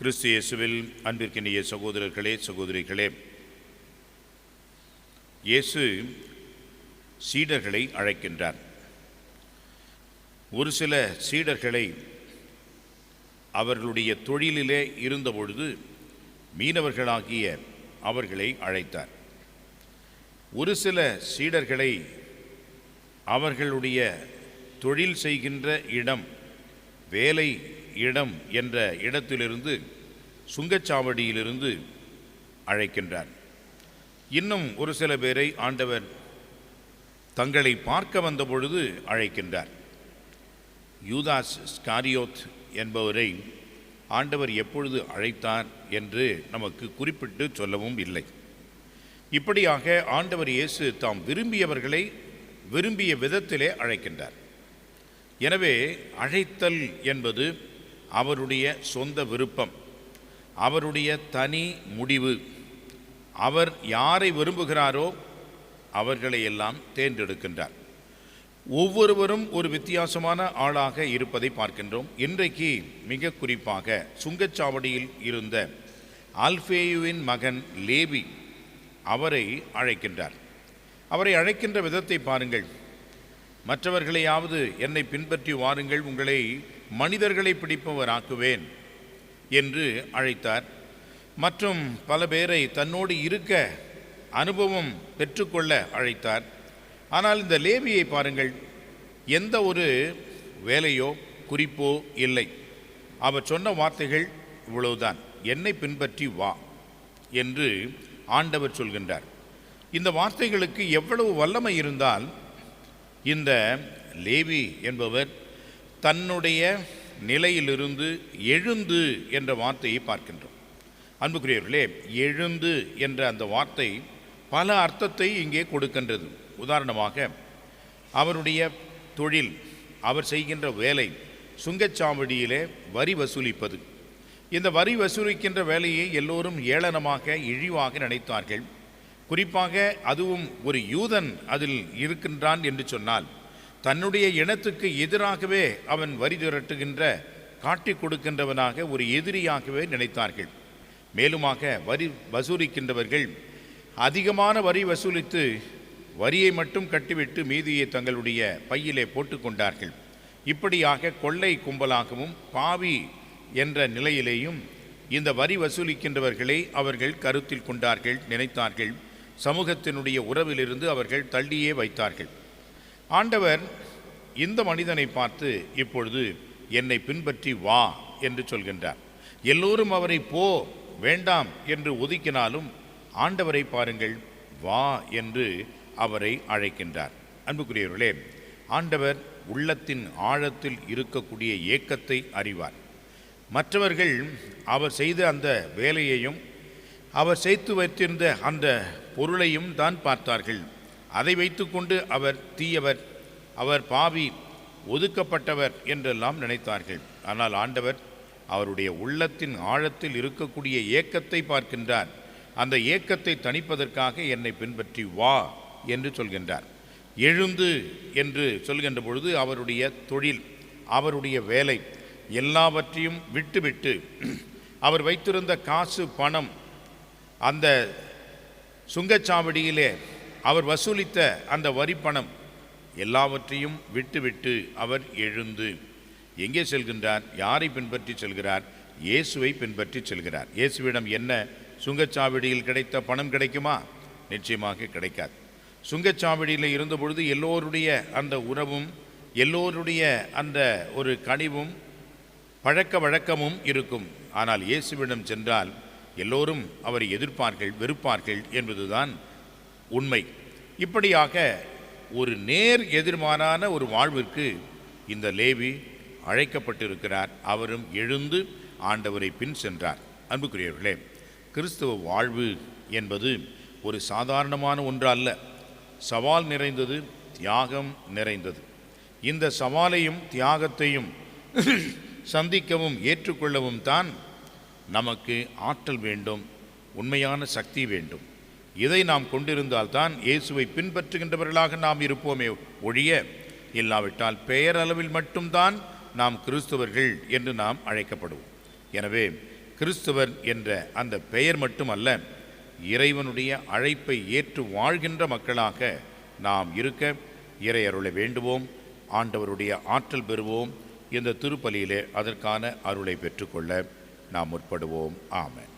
கிறிஸ்து இயேசுவில் அன்பிற்கினிய சகோதரர்களே, சகோதரிகளே, இயேசு சீடர்களை அழைக்கின்றார். ஒரு சில சீடர்களை அவர்களுடைய தொழிலிலே இருந்தபொழுது மீனவர்களாகிய அவர்களை அழைத்தார். ஒரு சில சீடர்களை அவர்களுடைய தொழில் செய்கின்ற இடம், வேலை இடம் என்ற இடத்திலிருந்து, சுங்கச்சாவடியிலிருந்து அழைக்கின்றார். இன்னும் ஒரு சில பேரை ஆண்டவர் தங்களை பார்க்க வந்த பொழுது அழைக்கின்றார். யூதாஸ் ஸ்காரியோத் என்பவரை ஆண்டவர் எப்பொழுது அழைத்தார் என்று நமக்கு குறிப்பிட்டு சொல்லவும் இல்லை. இப்படியாக ஆண்டவர் இயேசு தாம் விரும்பியவர்களை விரும்பிய விதத்திலே அழைக்கின்றார். எனவே அழைத்தல் என்பது அவருடைய சொந்த விருப்பம், அவருடைய தனி முடிவு. அவர் யாரை விரும்புகிறாரோ அவர்களை எல்லாம் தேர்ந்தெடுக்கின்றார். ஒவ்வொருவரும் ஒரு வித்தியாசமான ஆளாக இருப்பதை பார்க்கின்றோம். இன்றைக்கு மிக குறிப்பாக சுங்கச்சாவடியில் இருந்த அல்பேயுவின் மகன் லேவி அவரை அழைக்கின்றார். அவரை அழைக்கின்ற விதத்தை பாருங்கள். மற்றவர்களையாவது என்னை பின்பற்றி வாருங்கள், உங்களை மனிதர்களை பிடிப்பவராக்குவேன் என்று அழைத்தார். மற்றும் பல பேரை தன்னோடு இருக்க அனுபவம் பெற்றுக்கொள்ள அழைத்தார். ஆனால் இந்த லேவியை பாருங்கள், எந்த ஒரு வேலையோ குறிப்போ இல்லை. அவர் சொன்ன வார்த்தைகள் இவ்வளவுதான்: என்னை பின்பற்றி வா என்று ஆண்டவர் சொல்கின்றார். இந்த வார்த்தைகளுக்கு எவ்வளவு வல்லமை இருந்தால் இந்த லேவி என்பவர் தன்னுடைய நிலையிலிருந்து எழுந்து என்ற வார்த்தையை பார்க்கின்றோம். அன்புக்குரியவர்களே, எழுந்து என்ற அந்த வார்த்தை பல அர்த்தத்தை இங்கே கொடுக்கின்றது. உதாரணமாக, அவருடைய தொழில், அவர் செய்கின்ற வேலை சுங்கச்சாவடியிலே வரி வசூலிப்பது. இந்த வரி வசூலிக்கின்ற வேலையை எல்லோரும் ஏளனமாக, இழிவாக நினைத்தார்கள். குறிப்பாக அதுவும் ஒரு யூதன் அதில் இருக்கின்றான் என்று சொன்னால் தன்னுடைய இனத்துக்கு எதிராகவே அவன் வரி திரட்டுகின்ற, காட்டி கொடுக்கின்றவனாக, ஒரு எதிரியாகவே நினைத்தார்கள். மேலுமாக வரி வசூலிக்கின்றவர்கள் அதிகமான வரி வசூலித்து வரியை மட்டும் கட்டிவிட்டு மீதியை தங்களுடைய பையிலே போட்டுக்கொண்டார்கள். இப்படியாக கொள்ளை கும்பலாகவும் பாவி என்ற நிலையிலேயும் இந்த வரி வசூலிக்கின்றவர்களை அவர்கள் கருத்தில் கொண்டார்கள், நினைத்தார்கள். சமூகத்தினுடைய உறவிலிருந்து அவர்கள் தள்ளியே வைத்தார்கள். ஆண்டவர் இந்த மனிதனை பார்த்து இப்பொழுது என்னை பின்பற்றி வா என்று சொல்கின்றார். எல்லோரும் அவரை போ, வேண்டாம் என்று ஒதுக்கினாலும் ஆண்டவரை பாருங்கள், வா என்று அவரை அழைக்கின்றார். அன்புக்குரியவர்களே, ஆண்டவர் உள்ளத்தின் ஆழத்தில் இருக்கக்கூடிய ஏக்கத்தை அறிவார். மற்றவர்கள் அவர் செய்த அந்த வேலையையும் அவர் சேர்த்து வைத்திருந்த அந்த பொருளையும் தான் பார்த்தார்கள். அதை வைத்துக்கொண்டு அவர் தீயவர், அவர் பாவி, ஒதுக்கப்பட்டவர் என்றெல்லாம் நினைத்தார்கள். ஆனால் ஆண்டவர் அவருடைய உள்ளத்தின் ஆழத்தில் இருக்கக்கூடிய ஏக்கத்தை பார்க்கின்றார். அந்த ஏக்கத்தை தணிப்பதற்காக என்னை பின்பற்றி வா என்று சொல்கின்றார். எழுந்து என்று சொல்கின்ற பொழுது அவருடைய தொழில், அவருடைய வேலை எல்லாவற்றையும் விட்டுவிட்டு, அவர் வைத்திருந்த காசு, பணம், அந்த சுங்கச்சாவடியிலே அவர் வசூலித்த அந்த வரி பணம் எல்லாவற்றையும் விட்டுவிட்டு அவர் எழுந்து எங்கே செல்கின்றார்? யாரை பின்பற்றி செல்கிறார்? இயேசுவை பின்பற்றி செல்கிறார். இயேசுவிடம் என்ன சுங்கச்சாவடியில் கிடைத்த பணம் கிடைக்குமா? நிச்சயமாக கிடைக்காது. சுங்கச்சாவடியில் இருந்தபொழுது எல்லோருடைய அந்த உறவும், எல்லோருடைய அந்த ஒரு கனிவும், பழக்க வழக்கமும் இருக்கும். ஆனால் இயேசுவிடம் சென்றால் எல்லோரும் அவரை எதிர்ப்பார்கள், வெறுப்பார்கள் என்பதுதான் உண்மை. இப்படியாக ஒரு நேர் எதிர்மாறான ஒரு வாழ்விற்கு இந்த லேவி அழைக்கப்பட்டிருக்கிறார். அவரும் எழுந்து ஆண்டவரை பின் சென்றார். அன்புக்குரியவர்களே, கிறிஸ்தவ வாழ்வு என்பது ஒரு சாதாரணமான ஒன்று அல்ல. சவால் நிறைந்தது, தியாகம் நிறைந்தது. இந்த சவாலையும் தியாகத்தையும் சந்திக்கவும் ஏற்றுக்கொள்ளவும் தான் நமக்கு ஆற்றல் வேண்டும், உண்மையான சக்தி வேண்டும். இதை நாம் கொண்டிருந்தால்தான் இயேசுவை பின்பற்றுகின்றவர்களாக நாம் இருப்போமே ஒழிய, இல்லாவிட்டால் பெயரளவில் மட்டும்தான் நாம் கிறிஸ்தவர்கள் என்று நாம் அழைக்கப்படுவோம். எனவே கிறிஸ்தவர் என்ற அந்த பெயர் மட்டுமல்ல, இறைவனுடைய அழைப்பை ஏற்று வாழ்கின்ற மக்களாக நாம் இருக்க இறை அருளை வேண்டுவோம். ஆண்டவருடைய ஆற்றல் பெறுவோம். இந்த திருப்பலியிலே அதற்கான அருளை பெற்றுக்கொள்ள நாம் முற்படுவோம். ஆமென்.